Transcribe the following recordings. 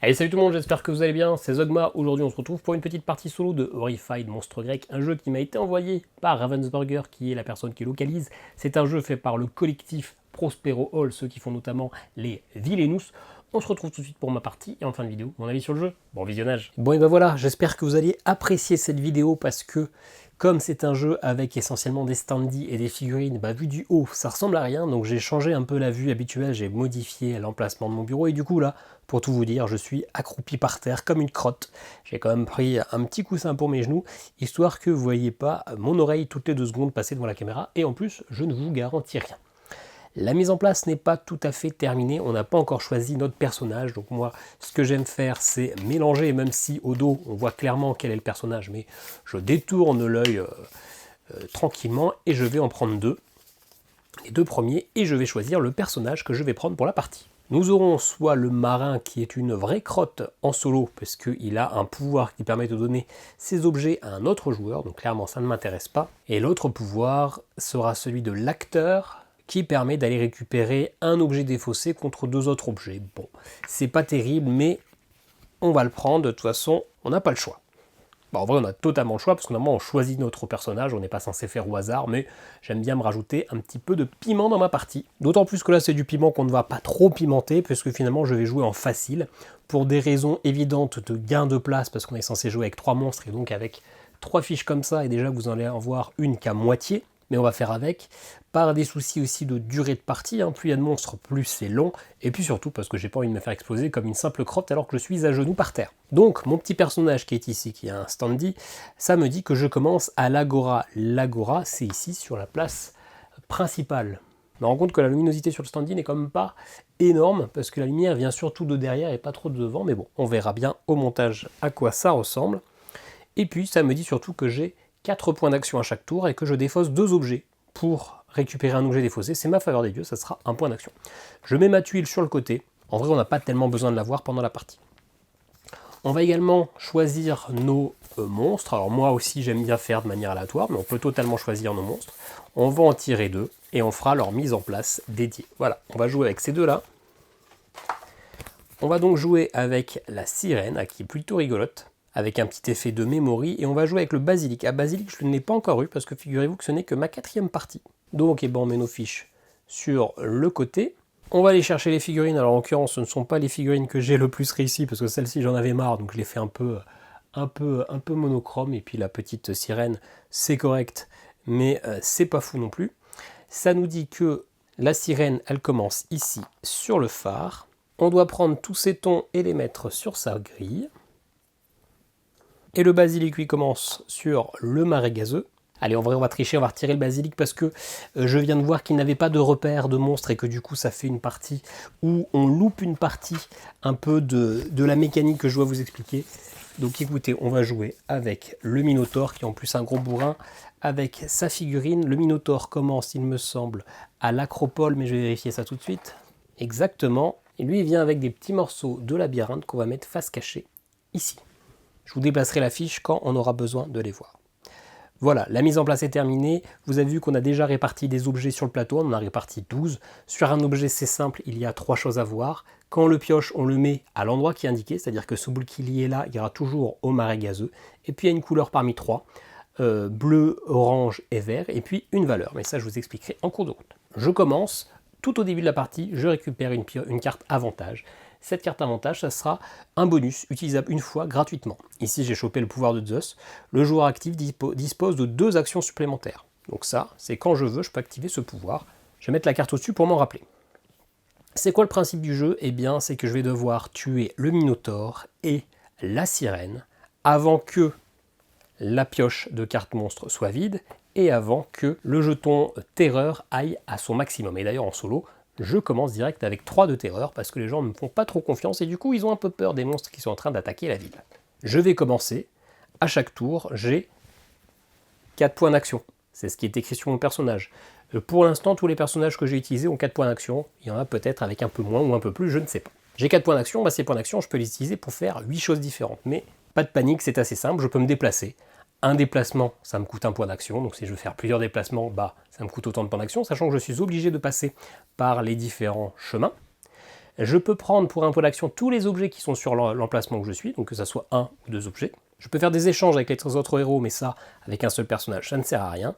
Allez, salut tout le monde, j'espère que vous allez bien, c'est Zogma. Aujourd'hui on se retrouve pour une petite partie solo de Horrified Monstre Grec, un jeu qui m'a été envoyé par Ravensburger, qui est la personne qui localise. C'est un jeu fait par le collectif Prospero Hall, ceux qui font notamment les Villainous. On se retrouve tout de suite pour ma partie et en fin de vidéo, mon avis sur le jeu. Bon visionnage. Bon et ben voilà, j'espère que vous allez apprécier cette vidéo parce que comme c'est un jeu avec essentiellement des standees et des figurines, vu du haut, ça ressemble à rien, donc j'ai changé un peu la vue habituelle, j'ai modifié l'emplacement de mon bureau, et du coup là, pour tout vous dire, je suis accroupi par terre comme une crotte. J'ai quand même pris un petit coussin pour mes genoux, histoire que vous ne voyez pas mon oreille toutes les 2 secondes passer devant la caméra, et en plus, je ne vous garantis rien. La mise en place n'est pas tout à fait terminée, on n'a pas encore choisi notre personnage, donc moi ce que j'aime faire c'est mélanger, même si au dos on voit clairement quel est le personnage, mais je détourne l'œil tranquillement et je vais en prendre 2, les 2 premiers, et je vais choisir le personnage que je vais prendre pour la partie. Nous aurons soit le marin qui est une vraie crotte en solo, parce qu'il a un pouvoir qui permet de donner ses objets à un autre joueur, donc clairement ça ne m'intéresse pas, et l'autre pouvoir sera celui de l'acteur, qui permet d'aller récupérer un objet défaussé contre 2 autres objets. Bon, c'est pas terrible, mais on va le prendre, de toute façon, on n'a pas le choix. Bon, en vrai, on a totalement le choix, parce que normalement, on choisit notre personnage, on n'est pas censé faire au hasard, mais j'aime bien me rajouter un petit peu de piment dans ma partie. D'autant plus que là, c'est du piment qu'on ne va pas trop pimenter, puisque finalement, je vais jouer en facile, pour des raisons évidentes de gain de place, parce qu'on est censé jouer avec 3 monstres, et donc avec 3 fiches comme ça, et déjà, vous en allez en voir une qu'à moitié, mais on va faire avec, par des soucis aussi de durée de partie, plus il y a de monstres, plus c'est long, et puis surtout parce que j'ai pas envie de me faire exploser comme une simple crotte alors que je suis à genoux par terre. Donc mon petit personnage qui est ici, qui a un standee, ça me dit que je commence à l'Agora. L'Agora, c'est ici sur la place principale. Je me rends compte que la luminosité sur le standee n'est quand même pas énorme, parce que la lumière vient surtout de derrière et pas trop de devant, mais bon, on verra bien au montage à quoi ça ressemble. Et puis ça me dit surtout que j'ai 4 points d'action à chaque tour et que je défausse 2 objets pour récupérer un objet défaussé. C'est ma faveur des dieux, ça sera un point d'action. Je mets ma tuile sur le côté. En vrai, on n'a pas tellement besoin de l'avoir pendant la partie. On va également choisir nos monstres. Alors moi aussi, j'aime bien faire de manière aléatoire, mais on peut totalement choisir nos monstres. On va en tirer 2 et on fera leur mise en place dédiée. Voilà, on va jouer avec ces deux-là. On va donc jouer avec la sirène, qui est plutôt rigolote, avec un petit effet de memory, et on va jouer avec le basilic. À basilic, je ne l'ai pas encore eu, parce que figurez-vous que ce n'est que ma 4e partie. Donc, on met nos fiches sur le côté. On va aller chercher les figurines. Alors, en l'occurrence, ce ne sont pas les figurines que j'ai le plus réussi, parce que celle-ci, j'en avais marre, donc je l'ai fait un peu monochrome. Et puis la petite sirène, c'est correct, mais c'est pas fou non plus. Ça nous dit que la sirène, elle commence ici, sur le phare. On doit prendre tous ces tons et les mettre sur sa grille. Et le basilic, lui, commence sur le marais gazeux. Allez, en vrai, on va tricher, on va retirer le basilic parce que je viens de voir qu'il n'avait pas de repère de monstre et que du coup, ça fait une partie où on loupe une partie un peu de la mécanique que je dois vous expliquer. Donc écoutez, on va jouer avec le Minotaure, qui est en plus un gros bourrin, avec sa figurine. Le Minotaure commence, il me semble, à l'Acropole, mais je vais vérifier ça tout de suite. Exactement. Et lui, il vient avec des petits morceaux de labyrinthe qu'on va mettre face cachée, ici. Je vous déplacerai la fiche quand on aura besoin de les voir. Voilà, la mise en place est terminée. Vous avez vu qu'on a déjà réparti des objets sur le plateau, on en a réparti 12. Sur un objet, c'est simple, il y a 3 choses à voir. Quand on le pioche, on le met à l'endroit qui est indiqué, c'est-à-dire que ce boule qui est là, il ira toujours au marais gazeux. Et puis il y a une couleur parmi 3, bleu, orange et vert, et puis une valeur. Mais ça, je vous expliquerai en cours de route. Je commence. Tout au début de la partie, je récupère une carte avantage. Cette carte avantage, ça sera un bonus utilisable une fois gratuitement. Ici, j'ai chopé le pouvoir de Zeus. Le joueur actif dispose de 2 actions supplémentaires. Donc ça, c'est quand je veux, je peux activer ce pouvoir. Je vais mettre la carte au-dessus pour m'en rappeler. C'est quoi le principe du jeu? Eh bien, c'est que je vais devoir tuer le Minotaure et la sirène avant que la pioche de carte monstre soit vide et avant que le jeton terreur aille à son maximum. Et d'ailleurs, en solo, je commence direct avec 3 de terreur parce que les gens ne me font pas trop confiance et du coup ils ont un peu peur des monstres qui sont en train d'attaquer la ville. Je vais commencer, à chaque tour j'ai 4 points d'action, c'est ce qui est écrit sur mon personnage. Pour l'instant tous les personnages que j'ai utilisés ont 4 points d'action, il y en a peut-être avec un peu moins ou un peu plus, je ne sais pas. J'ai 4 points d'action, ces points d'action je peux les utiliser pour faire 8 choses différentes, mais pas de panique, c'est assez simple, je peux me déplacer. Un déplacement, ça me coûte un point d'action, donc si je veux faire plusieurs déplacements, ça me coûte autant de points d'action, sachant que je suis obligé de passer par les différents chemins. Je peux prendre pour un point d'action tous les objets qui sont sur l'emplacement où je suis, donc que ça soit un ou deux objets. Je peux faire des échanges avec les autres héros, mais ça, avec un seul personnage, ça ne sert à rien.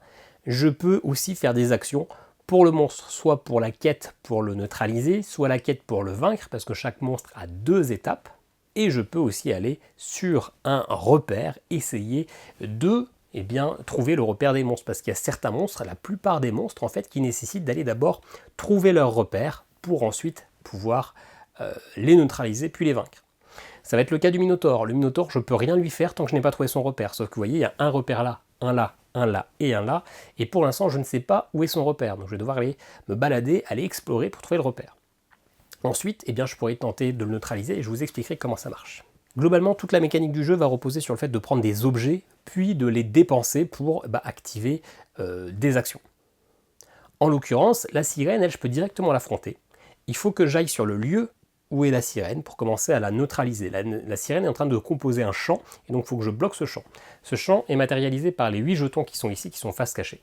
Je peux aussi faire des actions pour le monstre, soit pour la quête pour le neutraliser, soit la quête pour le vaincre, parce que chaque monstre a 2 étapes. Et je peux aussi aller sur un repère, essayer de trouver le repère des monstres, parce qu'il y a certains monstres, la plupart des monstres en fait, qui nécessitent d'aller d'abord trouver leur repère pour ensuite pouvoir les neutraliser puis les vaincre. Ça va être le cas du Minotaure. Le Minotaure, je peux rien lui faire tant que je n'ai pas trouvé son repère, sauf que vous voyez, il y a un repère là, un là, un là et un là, et pour l'instant je ne sais pas où est son repère, donc je vais devoir aller me balader, aller explorer pour trouver le repère. Ensuite, je pourrais tenter de le neutraliser et je vous expliquerai comment ça marche. Globalement, toute la mécanique du jeu va reposer sur le fait de prendre des objets, puis de les dépenser pour activer des actions. En l'occurrence, la sirène, elle, je peux directement l'affronter. Il faut que j'aille sur le lieu où est la sirène pour commencer à la neutraliser. La sirène est en train de composer un champ, et donc il faut que je bloque ce champ. Ce champ est matérialisé par les 8 jetons qui sont ici, qui sont face cachée,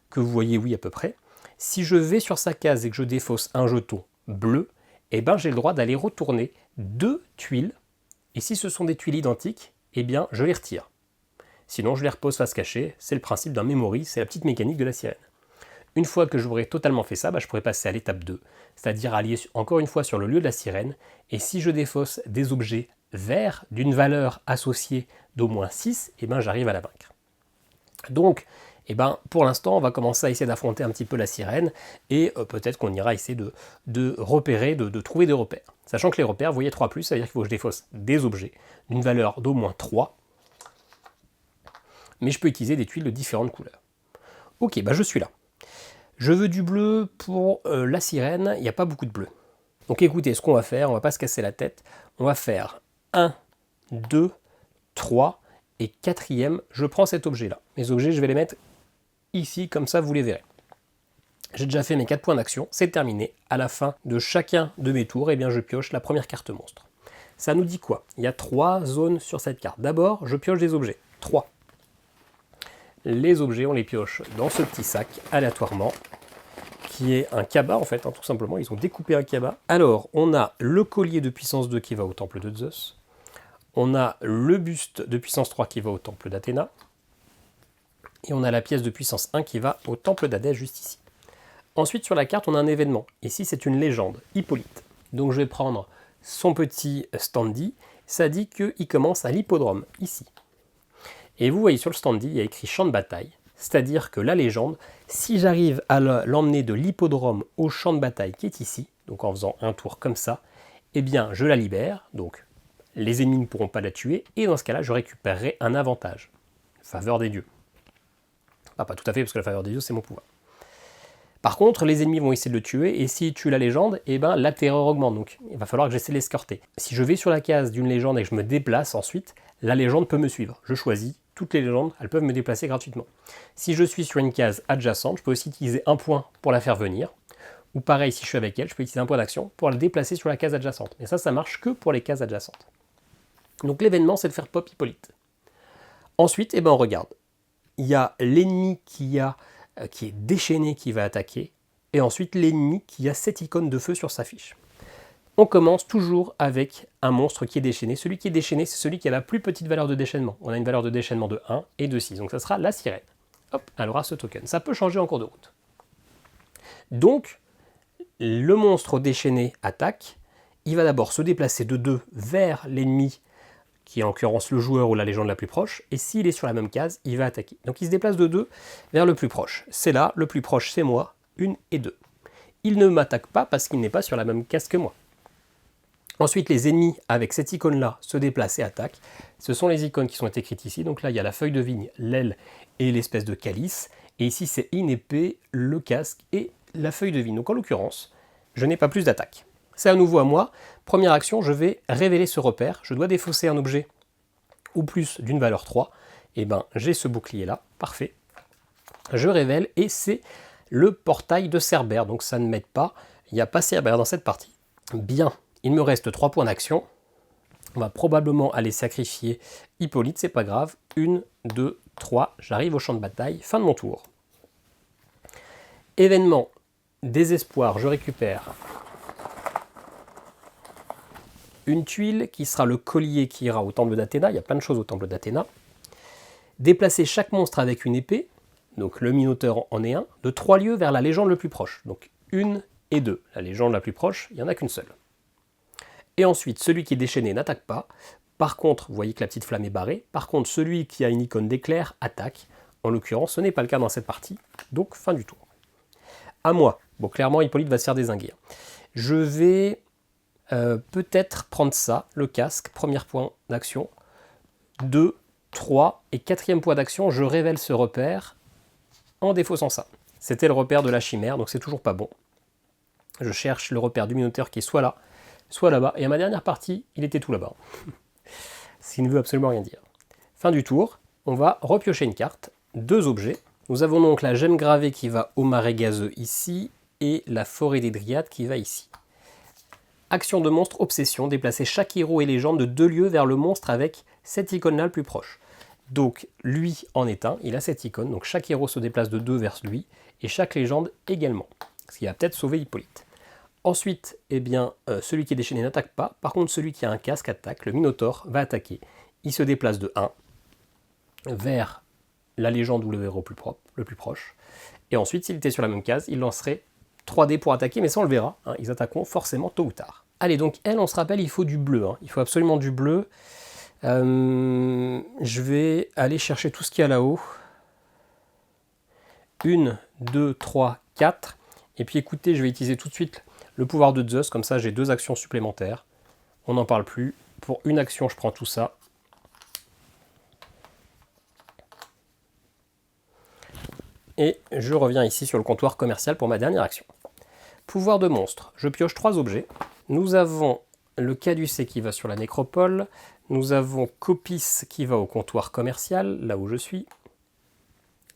que vous voyez, oui, à peu près. Si je vais sur sa case et que je défausse un jeton bleu, j'ai le droit d'aller retourner 2 tuiles, et si ce sont des tuiles identiques, je les retire. Sinon, je les repose face cachée, c'est le principe d'un memory, c'est la petite mécanique de la sirène. Une fois que j'aurai totalement fait ça, je pourrai passer à l'étape 2, c'est-à-dire aller encore une fois sur le lieu de la sirène, et si je défausse des objets verts d'une valeur associée d'au moins 6, j'arrive à la vaincre. Donc, pour l'instant, on va commencer à essayer d'affronter un petit peu la sirène, et peut-être qu'on ira essayer de repérer, de trouver des repères. Sachant que les repères, vous voyez 3+, ça veut dire qu'il faut que je défausse des objets d'une valeur d'au moins 3, mais je peux utiliser des tuiles de différentes couleurs. Ok, je suis là. Je veux du bleu pour la sirène, il n'y a pas beaucoup de bleu. Donc écoutez, ce qu'on va faire, on va pas se casser la tête, on va faire 1, 2, 3, et 4e, je prends cet objet-là. Mes objets, je vais les mettre ici, comme ça vous les verrez. J'ai déjà fait mes 4 points d'action, c'est terminé. À la fin de chacun de mes tours, je pioche la première carte monstre. Ça nous dit quoi? Il y a 3 zones sur cette carte. D'abord, je pioche des objets. 3. Les objets, on les pioche dans ce petit sac, aléatoirement, qui est un cabas en fait, tout simplement. Ils ont découpé un cabas. Alors, on a le collier de puissance 2 qui va au temple de Zeus. On a le buste de puissance 3 qui va au temple d'Athéna. Et on a la pièce de puissance 1 qui va au temple d'Hadès, juste ici. Ensuite, sur la carte, on a un événement. Ici, c'est une légende, Hippolyte. Donc, je vais prendre son petit standy. Ça dit qu'il commence à l'hippodrome, ici. Et vous voyez sur le standy, il y a écrit champ de bataille. C'est-à-dire que la légende, si j'arrive à l'emmener de l'hippodrome au champ de bataille qui est ici, donc en faisant un tour comme ça, je la libère. Donc, les ennemis ne pourront pas la tuer. Et dans ce cas-là, je récupérerai un avantage. Faveur des dieux. Pas tout à fait, parce que la faveur des dieux, c'est mon pouvoir. Par contre, les ennemis vont essayer de le tuer, et s'ils tuent la légende, la terreur augmente, donc il va falloir que j'essaie de l'escorter. Si je vais sur la case d'une légende et que je me déplace ensuite, la légende peut me suivre. Je choisis, toutes les légendes, elles peuvent me déplacer gratuitement. Si je suis sur une case adjacente, je peux aussi utiliser un point pour la faire venir, ou pareil, si je suis avec elle, je peux utiliser un point d'action pour la déplacer sur la case adjacente. Mais ça marche que pour les cases adjacentes. Donc l'événement, c'est de faire pop Hippolyte. Ensuite, on regarde. Il y a l'ennemi qui est déchaîné qui va attaquer, et ensuite l'ennemi qui a cette icône de feu sur sa fiche. On commence toujours avec un monstre qui est déchaîné. Celui qui est déchaîné, c'est celui qui a la plus petite valeur de déchaînement. On a une valeur de déchaînement de 1 et de 6, donc ça sera la sirène. Hop, elle aura ce token. Ça peut changer en cours de route. Donc, le monstre déchaîné attaque. Il va d'abord se déplacer de 2 vers l'ennemi, qui est en l'occurrence le joueur ou la légende la plus proche, et s'il est sur la même case, il va attaquer. Donc il se déplace de 2 vers le plus proche. C'est là, le plus proche c'est moi, 1 et 2. Il ne m'attaque pas parce qu'il n'est pas sur la même case que moi. Ensuite, les ennemis avec cette icône-là se déplacent et attaquent. Ce sont les icônes qui sont écrites ici. Donc là, il y a la feuille de vigne, l'aile et l'espèce de calice. Et ici, c'est une épée, le casque et la feuille de vigne. Donc en l'occurrence, je n'ai pas plus d'attaque. C'est à nouveau à moi. Première action, je vais révéler ce repère. Je dois défausser un objet ou plus d'une valeur 3. J'ai ce bouclier-là. Parfait. Je révèle et c'est le portail de Cerbère. Donc ça ne m'aide pas. Il n'y a pas Cerbère dans cette partie. Bien. Il me reste 3 points d'action. On va probablement aller sacrifier Hippolyte, c'est pas grave. 1, 2, 3, j'arrive au champ de bataille. Fin de mon tour. Événement, désespoir, je récupère une tuile qui sera le collier qui ira au temple d'Athéna. Il y a plein de choses au temple d'Athéna. Déplacer chaque monstre avec une épée, donc le Minotaure en est un, de 3 lieues vers la légende le plus proche. Donc 1 et 2. La légende la plus proche, il n'y en a qu'une seule. Et ensuite, celui qui est déchaîné n'attaque pas. Par contre, vous voyez que la petite flamme est barrée. Par contre, celui qui a une icône d'éclair attaque. En l'occurrence, ce n'est pas le cas dans cette partie. Donc, fin du tour. À moi. Bon, clairement, Hippolyte va se faire dézinguer. Je vais peut-être prendre ça, le casque, premier point d'action. 2, 3 et 4e point d'action, je révèle ce repère en défaussant ça. C'était le repère de la chimère, donc c'est toujours pas bon. Je cherche le repère du Minotaure qui est soit là, soit là-bas. Et à ma dernière partie, il était tout là-bas. Ce qui ne veut absolument rien dire. Fin du tour, on va repiocher une carte, 2 objets. Nous avons donc la gemme gravée qui va au marais gazeux ici, et la forêt des Dryades qui va ici. Action de monstre, obsession, déplacer chaque héros et légende de 2 lieues vers le monstre avec cette icône-là le plus proche. Donc lui en est un, il a cette icône, donc chaque héros se déplace de 2 vers lui, et chaque légende également. Ce qui va peut-être sauver Hippolyte. Ensuite, eh bien, celui qui est déchaîné n'attaque pas, par contre celui qui a un casque attaque, le Minotaure va attaquer. Il se déplace de 1 vers la légende ou le héros le plus proche, et ensuite s'il était sur la même case, il lancerait 3 dés pour attaquer, mais ça on le verra, hein, ils attaqueront forcément tôt ou tard. Allez, donc elle, on se rappelle, il faut du bleu, hein, il faut absolument du bleu. Je vais aller chercher tout ce qu'il y a là-haut. 1, 2, 3, 4. Et puis écoutez, je vais utiliser tout de suite le pouvoir de Zeus, comme ça j'ai 2 actions supplémentaires. On n'en parle plus. Pour une action, je prends tout ça. Et je reviens ici sur le comptoir commercial pour ma dernière action. Pouvoir de monstre. Je pioche 3 objets. Nous avons le caducée qui va sur la nécropole. Nous avons Copis qui va au comptoir commercial, là où je suis.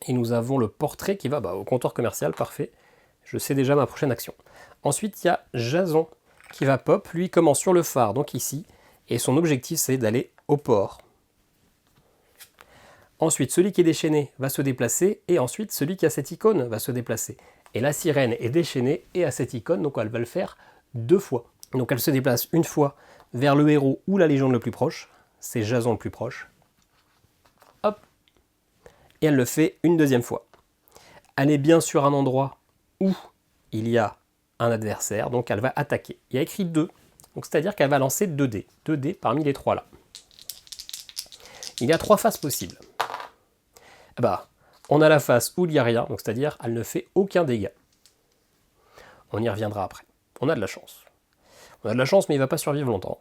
Et nous avons le portrait qui va au comptoir commercial, parfait. Je sais déjà ma prochaine action. Ensuite, il y a Jason qui va pop. Lui, il commence sur le phare, donc ici. Et son objectif, c'est d'aller au port. Ensuite, celui qui est déchaîné va se déplacer. Et ensuite, celui qui a cette icône va se déplacer. Et la sirène est déchaînée et a cette icône, donc elle va le faire 2 fois. Donc elle se déplace une fois vers le héros ou la légende le plus proche. C'est Jason le plus proche. Hop. Et elle le fait une 2e fois. Elle est bien sur un endroit où il y a un adversaire, donc elle va attaquer. Il y a écrit 2, donc c'est-à-dire qu'elle va lancer 2 dés. 2 dés parmi les 3 là. Il y a 3 faces possibles. On a la face où il n'y a rien, donc c'est-à-dire qu'elle ne fait aucun dégât. On y reviendra après. On a de la chance. On a de la chance, mais il ne va pas survivre longtemps.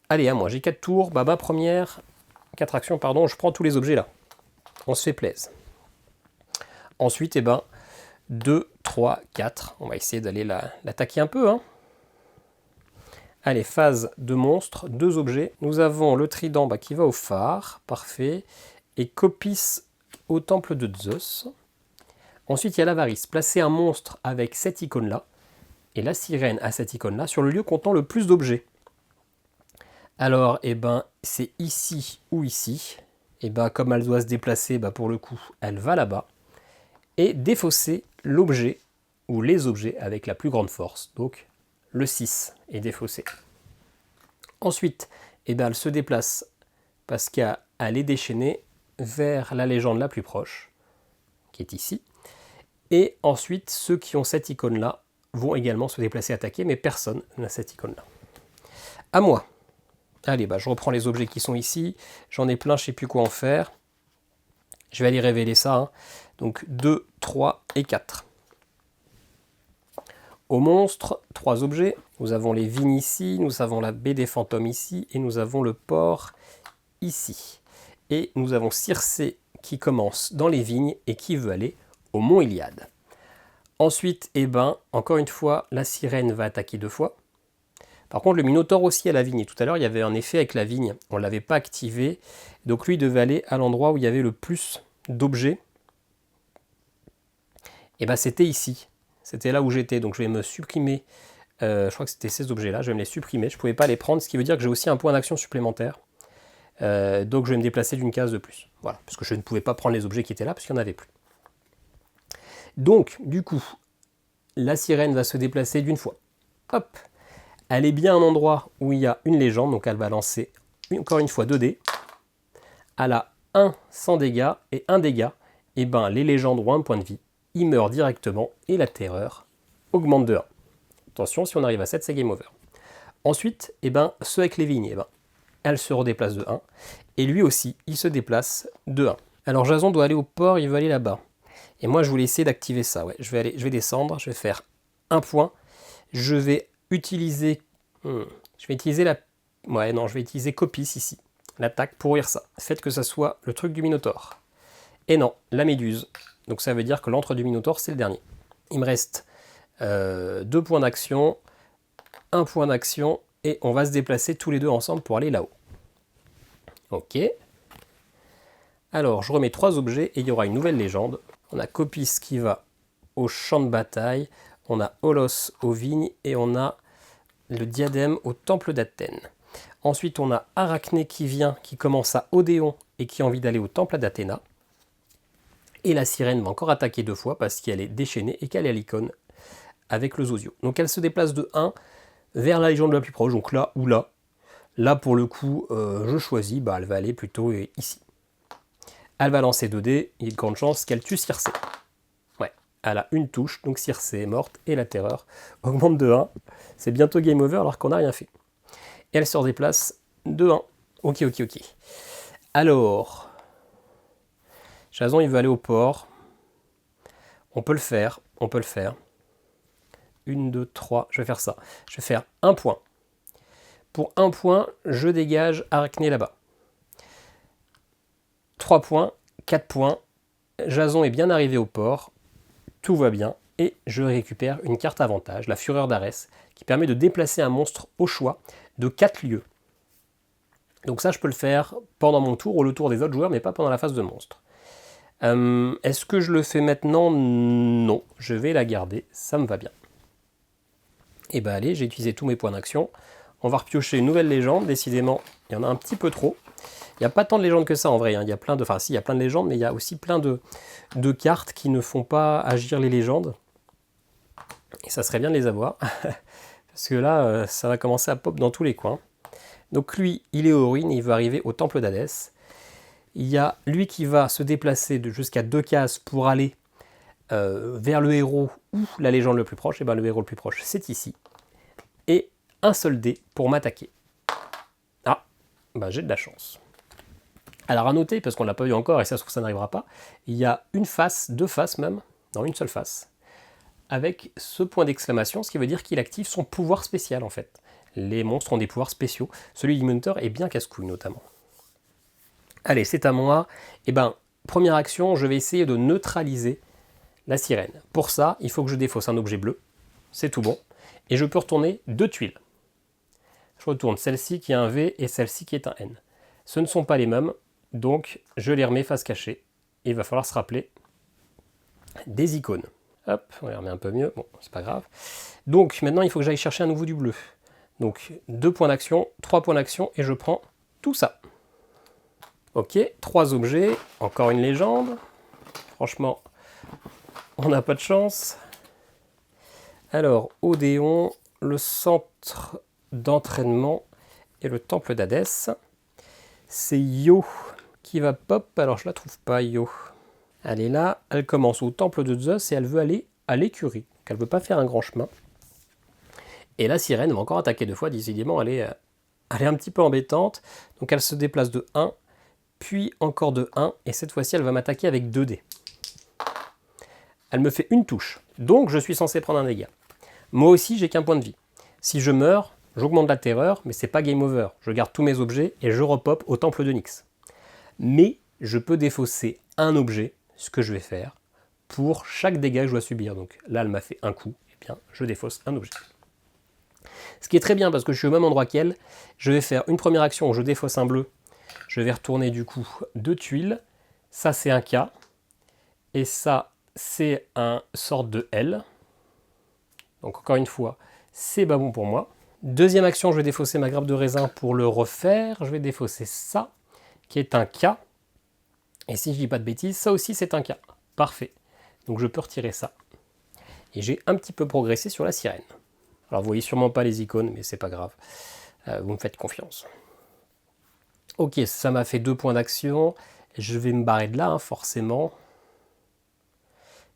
Allez, à moi, j'ai 4 tours. Ma première... 4 actions, pardon, je prends tous les objets là. On se fait plaisir. Ensuite, 2, 3, 4. On va essayer d'aller l'attaquer un peu. Hein. Allez, phase de monstre, 2 objets. Nous avons le trident qui va au phare, parfait. Et Copis au temple de Zeus. Ensuite, il y a l'avarice. Placer un monstre avec cette icône-là. Et la sirène a cette icône-là sur le lieu comptant le plus d'objets. Alors, c'est ici ou ici. Comme elle doit se déplacer, pour le coup, elle va là-bas. Et défausser l'objet ou les objets avec la plus grande force. Donc, le 6 est défaussé. Ensuite, elle se déplace parce qu'elle est déchaînée vers la légende la plus proche, qui est ici. Et ensuite, ceux qui ont cette icône-là vont également se déplacer attaquer, mais personne n'a cette icône-là. À moi. Allez, je reprends les objets qui sont ici. J'en ai plein, je ne sais plus quoi en faire. Je vais aller révéler ça. Hein. Donc 2, 3 et 4. Au monstre, 3 objets. Nous avons les vignes ici, nous avons la baie des fantômes ici, et nous avons le port ici. Et nous avons Circé qui commence dans les vignes et qui veut aller au mont Iliade. Ensuite, encore une fois, la sirène va attaquer 2 fois. Par contre, le Minotaure aussi à la vigne. Et tout à l'heure, il y avait un effet avec la vigne. On ne l'avait pas activé. Donc lui, il devait aller à l'endroit où il y avait le plus d'objets. Et c'était ici. C'était là où j'étais. Donc je vais me supprimer. Je crois que c'était ces objets-là. Je vais me les supprimer. Je ne pouvais pas les prendre. Ce qui veut dire que j'ai aussi un point d'action supplémentaire. Donc je vais me déplacer d'une case de plus. Voilà. Parce que je ne pouvais pas prendre les objets qui étaient là. Parce qu'il n'y en avait plus. Donc, du coup, la sirène va se déplacer d'une fois. Hop. Elle est bien à un endroit où il y a une légende, donc elle va lancer encore une fois 2 dés. Elle a 1 sans dégâts et 1 dégât. Et ben les légendes ont un point de vie, ils meurent directement et la terreur augmente de 1. Attention, si on arrive à 7, c'est game over. Ensuite, ceux avec les vignes, elle se redéplace de 1. Et lui aussi, il se déplace de 1. Alors Jason doit aller au port, il veut aller là-bas. Et moi, je voulais essayer d'activer ça. Ouais. Je vais descendre, je vais faire un point. Je vais utiliser... je vais utiliser la... Ouais, non, je vais utiliser Copice ici. L'attaque pour ouvrir ça. Faites que ça soit le truc du Minotaure. Et non, la méduse. Donc ça veut dire que l'antre du Minotaure, c'est le dernier. Il me reste 2 points d'action, 1 point d'action, et on va se déplacer tous les deux ensemble pour aller là-haut. Ok. Alors, je remets 3 objets et il y aura une nouvelle légende. On a Copice qui va au champ de bataille, on a Holos aux vignes et on a le diadème au temple d'Athènes. Ensuite, on a Arachné qui vient, qui commence à Odéon et qui a envie d'aller au temple d'Athéna. Et la sirène va encore attaquer 2 fois parce qu'elle est déchaînée et qu'elle est à l'icône avec le Zozio. Donc elle se déplace de 1 vers la légende la plus proche, donc là ou là. Là pour le coup, je choisis, elle va aller plutôt ici. Elle va lancer 2 dés, il y a de grandes chances qu'elle tue Circé. Ouais, elle a une touche, donc Circé est morte et la terreur augmente de 1. C'est bientôt game over alors qu'on n'a rien fait. Et elle se redéplace de 1. Ok. Alors, Jason il veut aller au port. On peut le faire. 1, 2, 3, je vais faire ça. Je vais faire 1 point. Pour 1 point, je dégage Arachné là-bas. 3 points, 4 points. Jason est bien arrivé au port. Tout va bien. Et je récupère une carte avantage, la Fureur d'Arès, qui permet de déplacer un monstre au choix de 4 lieux. Donc ça, je peux le faire pendant mon tour ou le tour des autres joueurs, mais pas pendant la phase de monstre. Est-ce que je le fais maintenant? Non. Je vais la garder. Ça me va bien. Et allez, j'ai utilisé tous mes points d'action. On va repiocher une nouvelle légende. Décidément, il y en a un petit peu trop. Il n'y a pas tant de légendes que ça en vrai. Il y a plein de... Enfin, si, il y a plein de légendes, mais il y a aussi plein de cartes qui ne font pas agir les légendes. Et ça serait bien de les avoir. Parce que là, ça va commencer à pop dans tous les coins. Donc lui, il est aux ruines, il va arriver au temple d'Hadès. Il y a lui qui va se déplacer jusqu'à 2 cases pour aller vers le héros ou la légende le plus proche. Et le héros le plus proche, c'est ici. Et un seul dé pour m'attaquer. Ah, j'ai de la chance. Alors à noter, parce qu'on ne l'a pas vu encore, et ça se trouve ça n'arrivera pas, il y a une face, 2 faces même, non, une seule face, avec ce point d'exclamation, ce qui veut dire qu'il active son pouvoir spécial en fait. Les monstres ont des pouvoirs spéciaux. Celui du Minotaure est bien casse-couille notamment. Allez, c'est à moi. Première action, je vais essayer de neutraliser la sirène. Pour ça, il faut que je défausse un objet bleu. C'est tout bon. Et je peux retourner 2 tuiles. Je retourne celle-ci qui est un V et celle-ci qui est un N. Ce ne sont pas les mêmes, donc je les remets face cachée. Et il va falloir se rappeler des icônes. Hop, on les remet un peu mieux. Bon, c'est pas grave. Donc maintenant, il faut que j'aille chercher à nouveau du bleu. Donc 2 points d'action, 3 points d'action et je prends tout ça. Ok, 3 objets, encore une légende. Franchement, on n'a pas de chance. Alors, Odéon, le centre d'entraînement et le temple d'Hadès. C'est Io qui va pop, alors je la trouve pas, Io. Elle est là, elle commence au temple de Zeus et elle veut aller à l'écurie. Donc elle ne veut pas faire un grand chemin. Et la sirène va encore attaquer 2 fois, décidément elle est un petit peu embêtante. Donc elle se déplace de 1, puis encore de 1, et cette fois-ci elle va m'attaquer avec 2 dés. Elle me fait une touche, donc je suis censé prendre un dégât. Moi aussi j'ai qu'un point de vie. Si je meurs, j'augmente la terreur, mais c'est pas game over. Je garde tous mes objets et je repop au temple de Nyx. Mais je peux défausser un objet, ce que je vais faire, pour chaque dégât que je dois subir. Donc là elle m'a fait un coup, et bien je défausse un objet. Ce qui est très bien parce que je suis au même endroit qu'elle. Je vais faire une première action où je défausse un bleu. Je vais retourner du coup 2 tuiles. Ça c'est un K. Et ça c'est un sort de L. Donc encore une fois, c'est pas bon pour moi. Deuxième action, je vais défausser ma grappe de raisin pour le refaire. Je vais défausser ça, qui est un K. Et si je dis pas de bêtises, ça aussi c'est un K. Parfait. Donc je peux retirer ça. Et j'ai un petit peu progressé sur la sirène. Alors vous voyez sûrement pas les icônes, mais c'est pas grave. Vous me faites confiance. Ok, ça m'a fait 2 points d'action. Je vais me barrer de là, hein, forcément.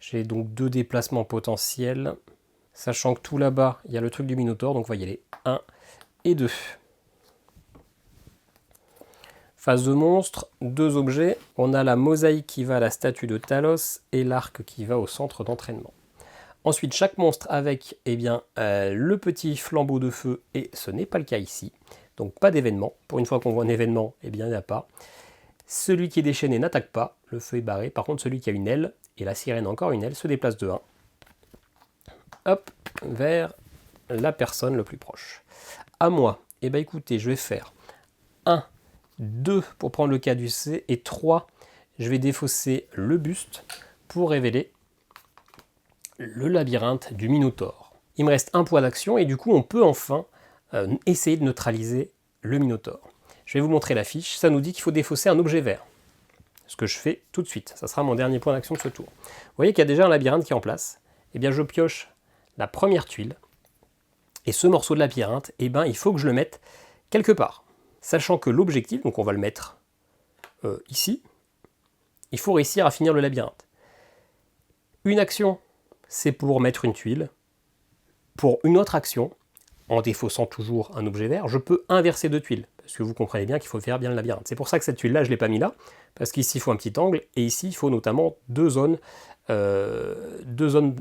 J'ai donc 2 déplacements potentiels. Sachant que tout là-bas, il y a le truc du Minotaure, donc on va y aller 1 et 2. Phase de monstre, 2 objets. On a la mosaïque qui va à la statue de Talos et l'arc qui va au centre d'entraînement. Ensuite, chaque monstre avec le petit flambeau de feu, et ce n'est pas le cas ici. Donc pas d'événement. Pour une fois qu'on voit un événement, il n'y en a pas. Celui qui est déchaîné n'attaque pas, le feu est barré. Par contre, celui qui a une aile, et la sirène a encore une aile, se déplace de 1. Hop, vers la personne le plus proche. À moi, écoutez, je vais faire 1, 2 pour prendre le caducée, et 3, je vais défausser le buste pour révéler le labyrinthe du Minotaure. Il me reste 1 point d'action, et du coup on peut enfin essayer de neutraliser le Minotaure. Je vais vous montrer la fiche, ça nous dit qu'il faut défausser un objet vert. Ce que je fais tout de suite, ça sera mon dernier point d'action de ce tour. Vous voyez qu'il y a déjà un labyrinthe qui est en place. Je pioche la première tuile, et ce morceau de labyrinthe, il faut que je le mette quelque part. Sachant que l'objectif, donc on va le mettre ici, il faut réussir à finir le labyrinthe. Une action, c'est pour mettre une tuile. Pour une autre action, en défaussant toujours un objet vert, je peux inverser 2 tuiles, parce que vous comprenez bien qu'il faut faire bien le labyrinthe. C'est pour ça que cette tuile-là, je ne l'ai pas mis là, parce qu'ici, il faut un petit angle, et ici, il faut notamment 2 zones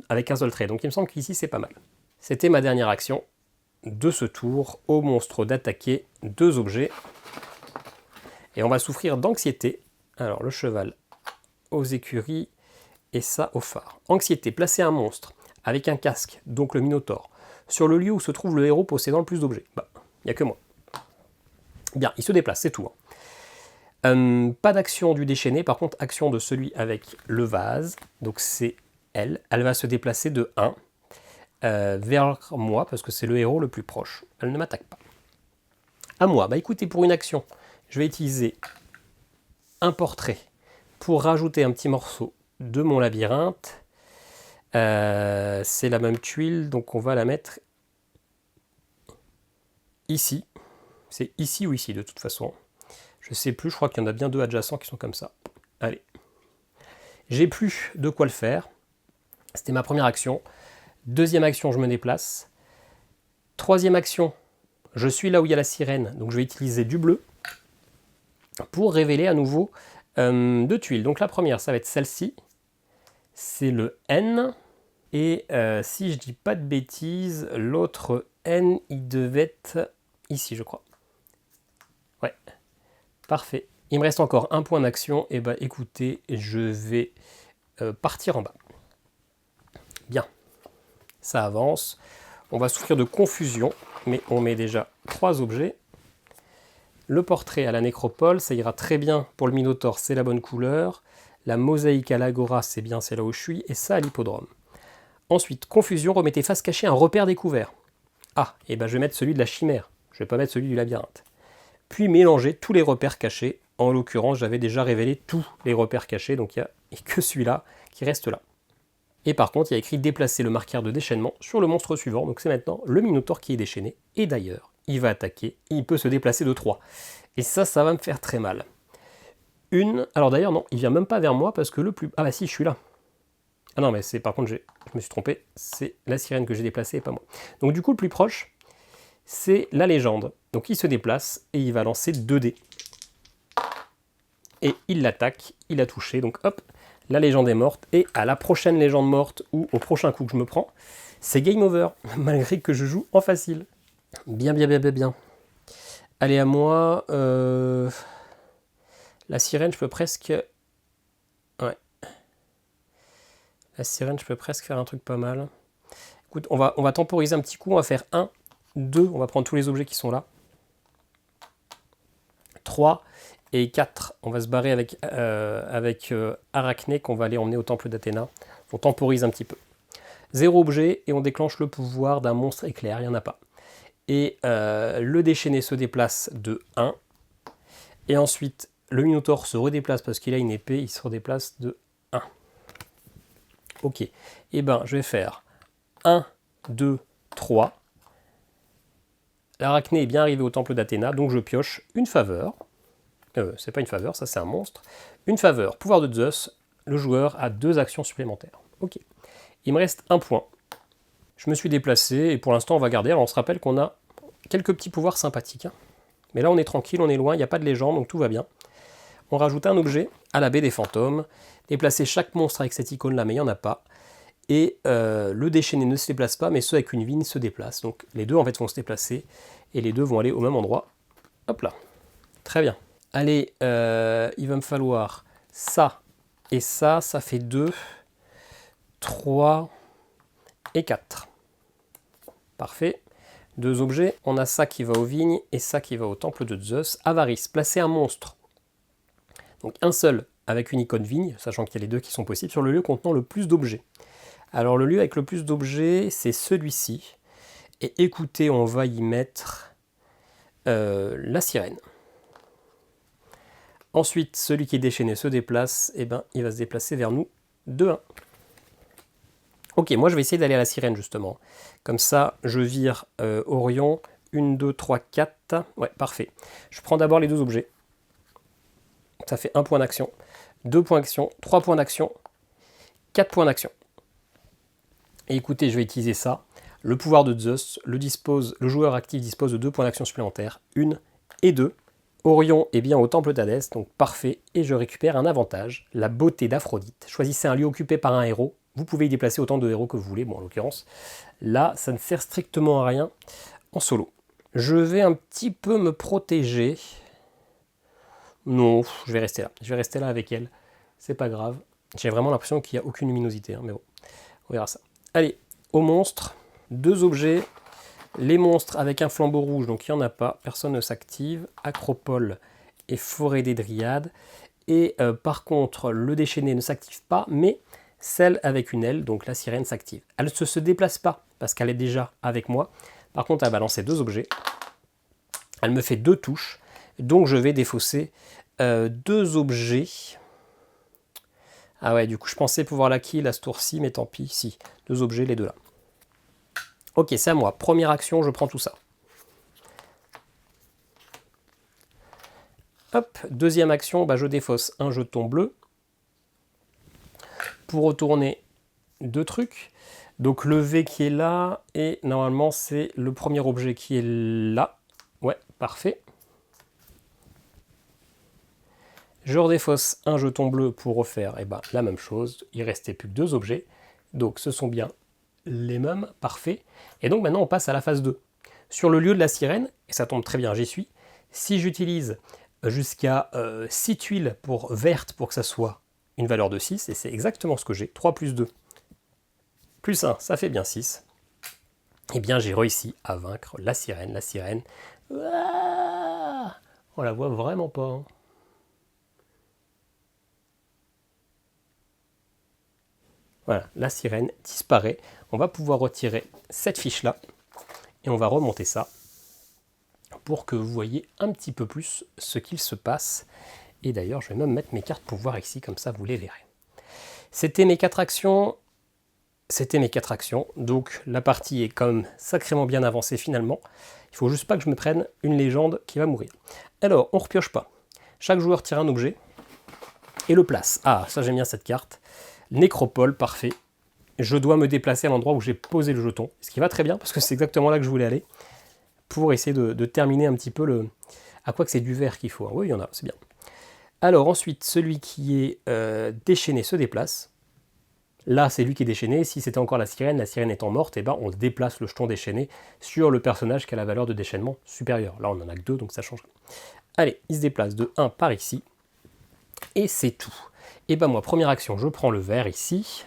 avec un seul trait. Donc il me semble qu'ici, c'est pas mal. C'était ma dernière action de ce tour, au monstre d'attaquer 2 objets. Et on va souffrir d'anxiété. Alors le cheval aux écuries, et ça au phare. Anxiété, placer un monstre avec un casque, donc le Minotaure, sur le lieu où se trouve le héros possédant le plus d'objets. Il n'y a que moi. Bien, il se déplace, c'est tout. Pas d'action du déchaîné, par contre, action de celui avec le vase. Donc c'est elle. Elle va se déplacer de 1 vers moi, parce que c'est le héros le plus proche. Elle ne m'attaque pas. À moi, écoutez, pour une action, je vais utiliser un portrait pour rajouter un petit morceau de mon labyrinthe. C'est la même tuile, donc on va la mettre ici. C'est ici ou ici de toute façon. Je sais plus, je crois qu'il y en a bien 2 adjacents qui sont comme ça. Allez. J'ai plus de quoi le faire. C'était ma première action. Deuxième action, je me déplace. Troisième action, je suis là où il y a la sirène, donc je vais utiliser du bleu pour révéler à nouveau 2 tuiles. Donc la première, ça va être celle-ci. C'est le N. Et si je dis pas de bêtises, l'autre N, il devait être ici, je crois. Ouais, parfait. Il me reste encore 1 point d'action. Et écoutez, je vais partir en bas. Bien, ça avance. On va souffrir de confusion, mais on met déjà 3 objets. Le portrait à la nécropole, ça ira très bien pour le Minotaure, c'est la bonne couleur. La mosaïque à l'agora, c'est bien, c'est là où je suis. Et ça à l'hippodrome. Ensuite, confusion, remettez face cachée un repère découvert. Ah, et je vais mettre celui de la chimère. Je ne vais pas mettre celui du labyrinthe. Puis mélanger tous les repères cachés. En l'occurrence, j'avais déjà révélé tous les repères cachés, donc il n'y a que celui-là qui reste là. Et par contre, il y a écrit déplacer le marqueur de déchaînement sur le monstre suivant. Donc c'est maintenant le Minotaure qui est déchaîné. Et d'ailleurs, il va attaquer. Il peut se déplacer de 3. Et ça va me faire très mal. Alors d'ailleurs, non, il vient même pas vers moi parce que le plus... Ah si, je suis là. Ah non, mais c'est par contre, je me suis trompé. C'est la sirène que j'ai déplacée et pas moi. Donc du coup, le plus proche, c'est la légende. Donc il se déplace et il va lancer 2 dés. Et il l'attaque, il a touché. Donc hop, la légende est morte. Et à la prochaine légende morte ou au prochain coup que je me prends, c'est game over. Malgré que je joue en facile. Bien. Allez, à moi. La sirène, je peux presque... Ouais. La sirène, je peux presque faire un truc pas mal. Écoute, on va temporiser un petit coup. On va faire 1, 2. On va prendre tous les objets qui sont là. 3 et 4. On va se barrer avec Arachné qu'on va aller emmener au temple d'Athéna. On temporise un petit peu. 0 objet et on déclenche le pouvoir d'un monstre éclair. Il n'y en a pas. Et le déchaîné se déplace de 1. Et ensuite, le Minotaure se redéplace parce qu'il a une épée. Il se redéplace de 1. Ok. Et je vais faire 1, 2, 3. L'arachné est bien arrivé au temple d'Athéna, donc je pioche une faveur. C'est pas une faveur, ça c'est un monstre. Une faveur, pouvoir de Zeus, le joueur a 2 actions supplémentaires. Ok. Il me reste un point. Je me suis déplacé et pour l'instant on va garder. Alors on se rappelle qu'on a quelques petits pouvoirs sympathiques. Hein. Mais là on est tranquille, on est loin, il n'y a pas de légende, donc tout va bien. On rajoute un objet à la baie des fantômes. Déplacer chaque monstre avec cette icône là, mais il n'y en a pas. Et le déchaîné ne se déplace pas, mais ceux avec une vigne se déplacent. Donc les deux en fait vont se déplacer et les deux vont aller au même endroit. Hop là. Très bien. Allez, il va me falloir ça et ça fait 2, 3 et 4. Parfait. 2 objets. On a ça qui va aux vignes et ça qui va au temple de Zeus. Avarice. Placer un monstre. Donc un seul avec une icône vigne, sachant qu'il y a les deux qui sont possibles, sur le lieu contenant le plus d'objets. Alors le lieu avec le plus d'objets, c'est celui-ci. Et écoutez, on va y mettre la sirène. Ensuite, celui qui est déchaîné se déplace, et ben il va se déplacer vers nous de 1. Ok, moi je vais essayer d'aller à la sirène justement. Comme ça, je vire Orion. 1, 2, 3, 4. Ouais, parfait. Je prends d'abord les 2 objets. Ça fait 1 point d'action. 2 points d'action. 3 points d'action. 4 points d'action. Et écoutez, je vais utiliser ça. Le pouvoir de Zeus, le joueur actif dispose de 2 points d'action supplémentaires. 1 et 2. Orion est bien au temple d'Hadès, donc parfait. Et je récupère un avantage, la beauté d'Aphrodite. Choisissez un lieu occupé par un héros. Vous pouvez y déplacer autant de héros que vous voulez. Bon, en l'occurrence, là, ça ne sert strictement à rien en solo. Je vais un petit peu me protéger. Non, je vais rester là. Je vais rester là avec elle. C'est pas grave. J'ai vraiment l'impression qu'il n'y a aucune luminosité, hein, mais bon, on verra ça. Allez, aux monstres. 2 objets. Les monstres avec un flambeau rouge, donc il n'y en a pas. Personne ne s'active. Acropole et forêt des dryades. Et par contre, le déchaîné ne s'active pas, mais celle avec une aile, donc la sirène, s'active. Elle ne se déplace pas, parce qu'elle est déjà avec moi. Par contre, elle va lancer 2 objets. Elle me fait 2 touches. Donc je vais défausser 2 objets. Ah ouais, du coup je pensais pouvoir la kill à ce tour-ci, mais tant pis, si. 2 objets, les 2 là. Ok, c'est à moi. Première action, je prends tout ça. Hop, deuxième action, bah, je défausse un jeton bleu. Pour retourner 2 trucs. Donc le V qui est là, et normalement c'est le premier objet qui est là. Ouais, parfait. Je redéfausse un jeton bleu pour refaire la même chose. Il restait plus que 2 objets. Donc ce sont bien les mêmes, parfait. Et donc maintenant on passe à la phase 2. Sur le lieu de la sirène, et ça tombe très bien, j'y suis, si j'utilise jusqu'à 6 tuiles vertes pour que ça soit une valeur de 6, et c'est exactement ce que j'ai, 3 plus 2, plus 1, ça fait bien 6, et bien j'ai réussi à vaincre la sirène. La sirène, on la voit vraiment pas. Hein. Voilà, la sirène disparaît. On va pouvoir retirer cette fiche-là et on va remonter ça pour que vous voyez un petit peu plus ce qu'il se passe. Et d'ailleurs, je vais même mettre mes cartes pouvoir ici, comme ça vous les verrez. C'était mes 4 actions. Donc la partie est quand même sacrément bien avancée finalement. Il faut juste pas que je me prenne une légende qui va mourir. Alors, on repioche pas. Chaque joueur tire un objet et le place. Ah, ça j'aime bien cette carte. Nécropole, parfait. Je dois me déplacer à l'endroit où j'ai posé le jeton. Ce qui va très bien, parce que c'est exactement là que je voulais aller. Pour essayer de terminer un petit peu le... À quoi que c'est du vert qu'il faut. Oui, il y en a, c'est bien. Alors ensuite, celui qui est déchaîné se déplace. Là, c'est lui qui est déchaîné. Si c'était encore la sirène étant morte, on déplace le jeton déchaîné sur le personnage qui a la valeur de déchaînement supérieure. Là, on en a que 2, donc ça change. Allez, il se déplace de 1 par ici. Et c'est tout. Et moi, première action, je prends le vert ici.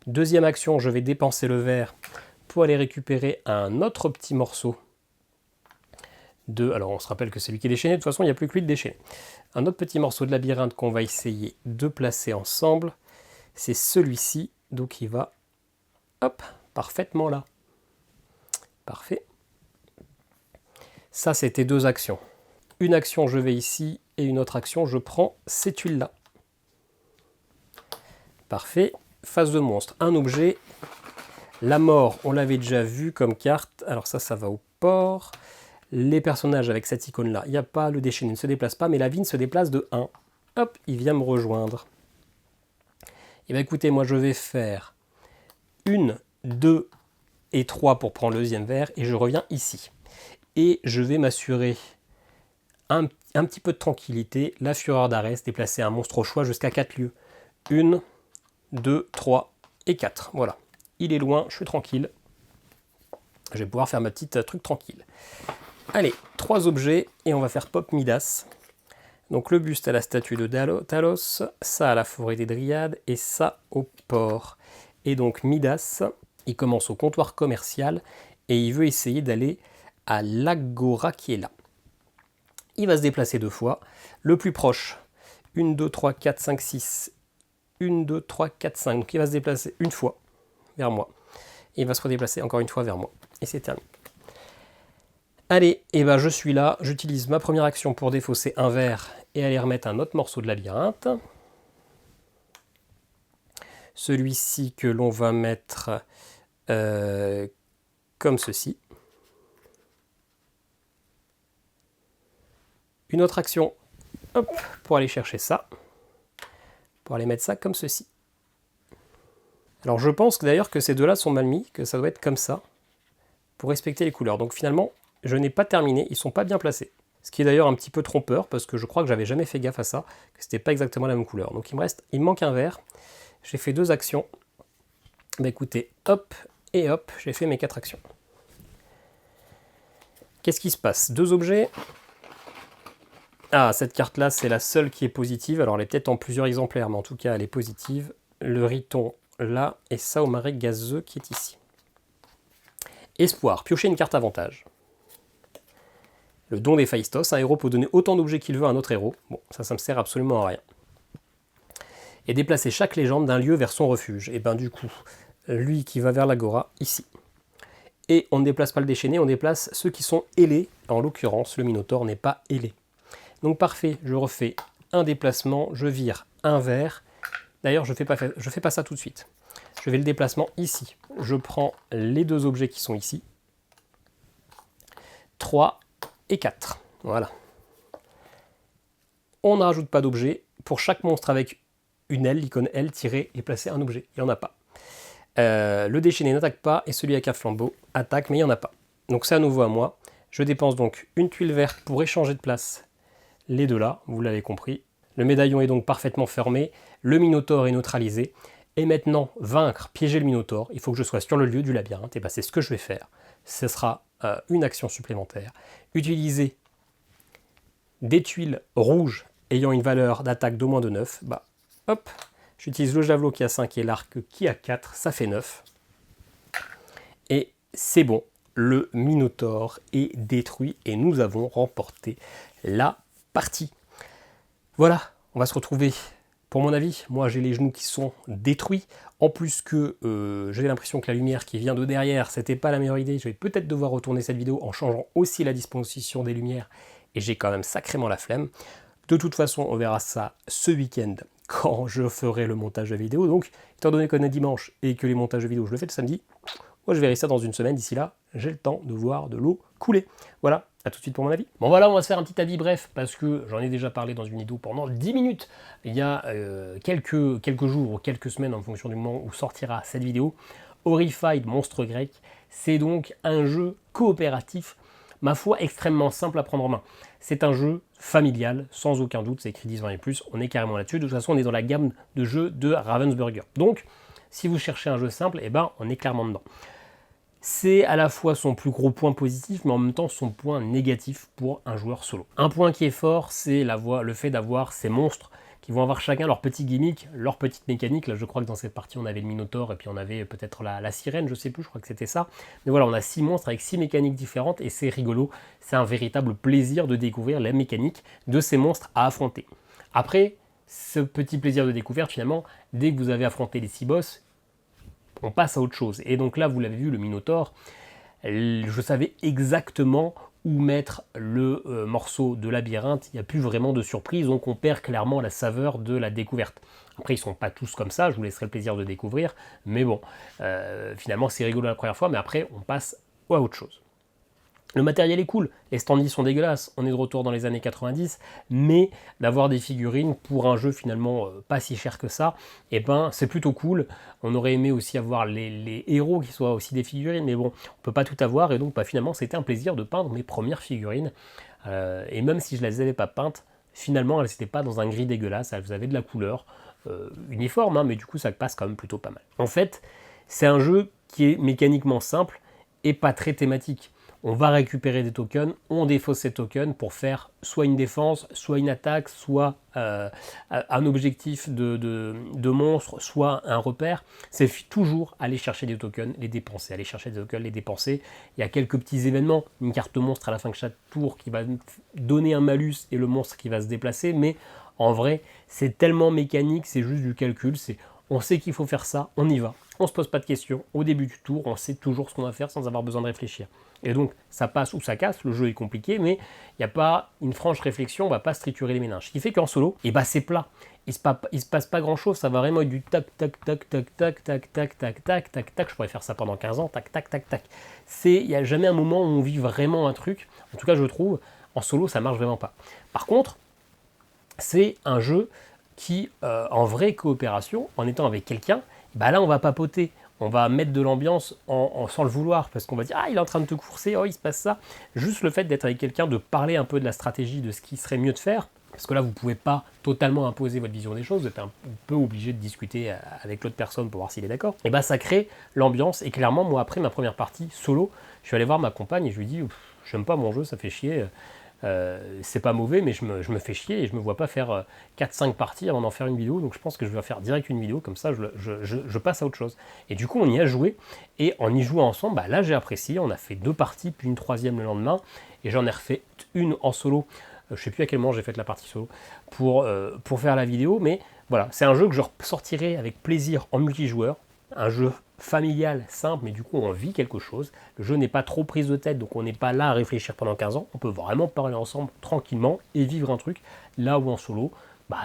Deuxième action, je vais dépenser le vert pour aller récupérer un autre petit morceau alors on se rappelle que c'est lui qui est déchaîné, de toute façon il n'y a plus que lui de déchaîné. Un autre petit morceau de labyrinthe qu'on va essayer de placer ensemble, c'est celui-ci, donc il va, hop, parfaitement là. Parfait. Ça c'était 2 actions. Une action je vais ici, et une autre action je prends ces tuiles-là. Parfait. Phase de monstre, un objet. La mort, on l'avait déjà vu comme carte. Alors ça va au port. Les personnages avec cette icône-là, il n'y a pas. Le déchaîné ne se déplace pas, mais la vigne se déplace de 1. Hop, il vient me rejoindre. Et bien écoutez, moi je vais faire 1, 2 et 3 pour prendre le deuxième verre. Et je reviens ici. Et je vais m'assurer un petit peu de tranquillité. La fureur d'Arès, déplacer un monstre au choix jusqu'à 4 lieux. 1, 2, 3 et 4. Voilà. Il est loin, je suis tranquille. Je vais pouvoir faire ma petite truc tranquille. Allez, 3 objets et on va faire Pop Midas. Donc le buste à la statue de Talos, ça à la forêt des Dryades et ça au port. Et donc Midas, il commence au comptoir commercial et il veut essayer d'aller à l'Agora qui est là. Il va se déplacer 2 fois. Le plus proche, 1, 2, 3, 4, 5, 6. 1, 2, 3, 4, 5. Donc il va se déplacer une fois vers moi. Et il va se redéplacer encore une fois vers moi. Et c'est terminé. Allez, et ben je suis là. J'utilise ma première action pour défausser un verre et aller remettre un autre morceau de labyrinthe. Celui-ci que l'on va mettre comme ceci. Une autre action, hop, pour aller chercher ça. Pour aller mettre ça comme ceci. Alors je pense d'ailleurs que ces deux-là sont mal mis, que ça doit être comme ça, pour respecter les couleurs. Donc finalement, je n'ai pas terminé, ils ne sont pas bien placés. Ce qui est d'ailleurs un petit peu trompeur, parce que je crois que j'avais jamais fait gaffe à ça, que c'était pas exactement la même couleur. Donc il me manque un vert. J'ai fait 2 actions. Bah écoutez, hop et hop, j'ai fait mes 4 actions. Qu'est-ce qui se passe? 2 objets. Ah, cette carte-là, c'est la seule qui est positive. Alors elle est peut-être en plusieurs exemplaires, mais en tout cas, elle est positive. Le Riton là, et ça au marais gazeux qui est ici. Espoir, piocher une carte avantage. Le don d'Héphaïstos, un héros peut donner autant d'objets qu'il veut à un autre héros. Bon, ça me sert absolument à rien. Et déplacer chaque légende d'un lieu vers son refuge. Et ben du coup, lui qui va vers l'Agora, ici. Et on ne déplace pas le déchaîné, on déplace ceux qui sont ailés. En l'occurrence, le Minotaure n'est pas ailé. Donc parfait, je refais un déplacement, je vire un vert. D'ailleurs, je fais pas ça tout de suite. Je vais le déplacement ici. Je prends les 2 objets qui sont ici. 3 et 4. Voilà. On ne rajoute pas d'objet. Pour chaque monstre avec une aile, l'icône L, tirer et placer un objet. Il n'y en a pas. Le déchaîné n'attaque pas et celui avec un flambeau attaque, mais il n'y en a pas. Donc c'est à nouveau à moi. Je dépense donc une tuile verte pour échanger de place les 2 là, vous l'avez compris. Le médaillon est donc parfaitement fermé, le Minotaure est neutralisé, et maintenant, vaincre, piéger le Minotaure, il faut que je sois sur le lieu du labyrinthe, et bien c'est ce que je vais faire. Ce sera une action supplémentaire. Utiliser des tuiles rouges ayant une valeur d'attaque d'au moins de 9, bah hop, j'utilise le javelot qui a 5 et l'arc qui a 4, ça fait 9. Et c'est bon, le Minotaure est détruit, et nous avons remporté la partie. Voilà, on va se retrouver. Pour mon avis, moi j'ai les genoux qui sont détruits. En plus que j'ai l'impression que la lumière qui vient de derrière, c'était pas la meilleure idée. Je vais peut-être devoir retourner cette vidéo en changeant aussi la disposition des lumières. Et j'ai quand même sacrément la flemme. De toute façon, on verra ça ce week-end quand je ferai le montage de vidéo. Donc, étant donné qu'on est dimanche et que les montages de vidéo, je le fais le samedi, moi je verrai ça dans une semaine. D'ici là, j'ai le temps de voir de l'eau couler. Voilà. A tout de suite pour mon avis. Bon voilà, on va se faire un petit avis bref, parce que j'en ai déjà parlé dans une vidéo pendant 10 minutes, il y a quelques jours ou quelques semaines en fonction du moment où sortira cette vidéo. Horrified Monstre Grec, c'est donc un jeu coopératif, ma foi extrêmement simple à prendre en main. C'est un jeu familial, sans aucun doute, c'est écrit 10-20 et plus, on est carrément là-dessus. De toute façon, on est dans la gamme de jeux de Ravensburger. Donc, si vous cherchez un jeu simple, eh ben, on est clairement dedans. C'est à la fois son plus gros point positif, mais en même temps son point négatif pour un joueur solo. Un point qui est fort, c'est le fait d'avoir ces monstres qui vont avoir chacun leur petit gimmick, leur petite mécanique. Là, je crois que dans cette partie, on avait le Minotaure et puis on avait peut-être la sirène, je sais plus, je crois que c'était ça. Mais voilà, on a 6 monstres avec 6 mécaniques différentes et c'est rigolo. C'est un véritable plaisir de découvrir la mécanique de ces monstres à affronter. Après, ce petit plaisir de découverte, finalement, dès que vous avez affronté les 6 boss, on passe à autre chose. Et donc là, vous l'avez vu, le Minotaure, je savais exactement où mettre le morceau de labyrinthe, il n'y a plus vraiment de surprise, donc on perd clairement la saveur de la découverte. Après, ils ne sont pas tous comme ça, je vous laisserai le plaisir de découvrir, mais bon, finalement c'est rigolo la première fois, mais après on passe à autre chose. Le matériel est cool, les standees sont dégueulasses, on est de retour dans les années 90, mais d'avoir des figurines pour un jeu finalement pas si cher que ça, et ben c'est plutôt cool. On aurait aimé aussi avoir les héros qui soient aussi des figurines, mais bon, on peut pas tout avoir, et donc finalement c'était un plaisir de peindre mes premières figurines, et même si je les avais pas peintes, finalement elles n'étaient pas dans un gris dégueulasse, elles avaient de la couleur uniforme, hein, mais du coup ça passe quand même plutôt pas mal. En fait, c'est un jeu qui est mécaniquement simple et pas très thématique. On va récupérer des tokens, on défausse ces tokens pour faire soit une défense, soit une attaque, soit un objectif de monstre, soit un repère. C'est toujours aller chercher des tokens, les dépenser, aller chercher des tokens, les dépenser. Il y a quelques petits événements, une carte monstre à la fin de chaque tour qui va donner un malus et le monstre qui va se déplacer, mais en vrai, c'est tellement mécanique, c'est juste du calcul, on sait qu'il faut faire ça, on y va. On ne se pose pas de questions. Au début du tour, on sait toujours ce qu'on va faire sans avoir besoin de réfléchir. Et donc, ça passe ou ça casse, le jeu est compliqué, mais il n'y a pas une franche réflexion, on ne va pas se triturer les méninges. Ce qui fait qu'en solo, c'est plat. Il se passe pas grand-chose, ça va vraiment être du tac, tac, tac, tac, tac, tac, tac, tac, tac, tac, tac. Je pourrais faire ça pendant 15 ans, tac, tac, tac, tac. Il n'y a jamais un moment où on vit vraiment un truc. En tout cas, je trouve, en solo, ça marche vraiment pas. Par contre, c'est un jeu qui, en vraie coopération, en étant avec quelqu'un, là on va papoter, on va mettre de l'ambiance sans le vouloir, parce qu'on va dire « Ah, il est en train de te courser, oh, il se passe ça ». Juste le fait d'être avec quelqu'un, de parler un peu de la stratégie, de ce qui serait mieux de faire, parce que là vous ne pouvez pas totalement imposer votre vision des choses, vous êtes un peu obligé de discuter avec l'autre personne pour voir s'il est d'accord, et ça crée l'ambiance, et clairement, moi après ma première partie solo, je suis allé voir ma compagne et je lui dis « J'aime pas mon jeu, ça fait chier ». C'est pas mauvais, mais je me fais chier et je me vois pas faire 4-5 parties avant d'en faire une vidéo, donc je pense que je vais faire direct une vidéo, comme ça je passe à autre chose. Et du coup on y a joué, et en y jouant ensemble, là j'ai apprécié, on a fait 2 parties, puis une 3e le lendemain, et j'en ai refait une en solo, je sais plus à quel moment j'ai fait la partie solo, pour faire la vidéo, mais voilà, c'est un jeu que je ressortirai avec plaisir en multijoueur, un jeu familial, simple, mais du coup on vit quelque chose. Le jeu n'est pas trop prise de tête, donc on n'est pas là à réfléchir pendant 15 ans. On peut vraiment parler ensemble tranquillement et vivre un truc. Là où en solo,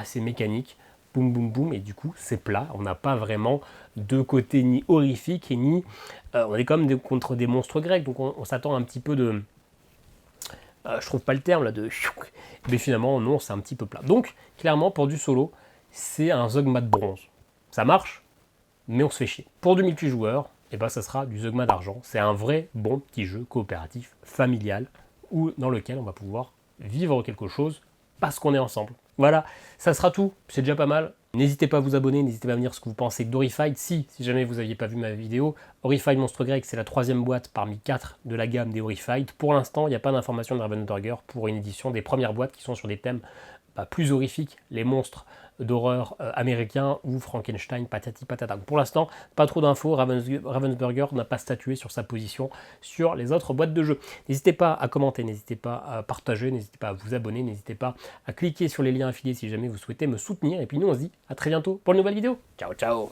c'est mécanique, boum boum boum, et du coup c'est plat. On n'a pas vraiment de côté ni horrifique, et ni... on est comme contre des monstres grecs, donc on s'attend un petit peu de... je trouve pas le terme là, de... Mais finalement non, c'est un petit peu plat. Donc clairement pour du solo, c'est un Zogma de bronze. Ça marche, mais on se fait chier. Pour du multijoueur, ça sera du Zeugma d'argent. C'est un vrai bon petit jeu coopératif, familial, dans lequel on va pouvoir vivre quelque chose parce qu'on est ensemble. Voilà, ça sera tout, c'est déjà pas mal. N'hésitez pas à vous abonner, n'hésitez pas à me dire ce que vous pensez d'Horrified. Si jamais vous n'aviez pas vu ma vidéo, Horrified Monstre Grec, c'est la 3e boîte parmi 4 de la gamme des Horrified. Pour l'instant, il n'y a pas d'information de Ravensburger pour une édition des premières boîtes qui sont sur des thèmes plus horrifiques, les monstres d'horreur américains ou Frankenstein, patati patata. Pour l'instant, pas trop d'infos, Ravensburger n'a pas statué sur sa position sur les autres boîtes de jeux. N'hésitez pas à commenter, n'hésitez pas à partager, n'hésitez pas à vous abonner, n'hésitez pas à cliquer sur les liens affiliés si jamais vous souhaitez me soutenir. Et puis nous, on se dit à très bientôt pour une nouvelle vidéo. Ciao, ciao!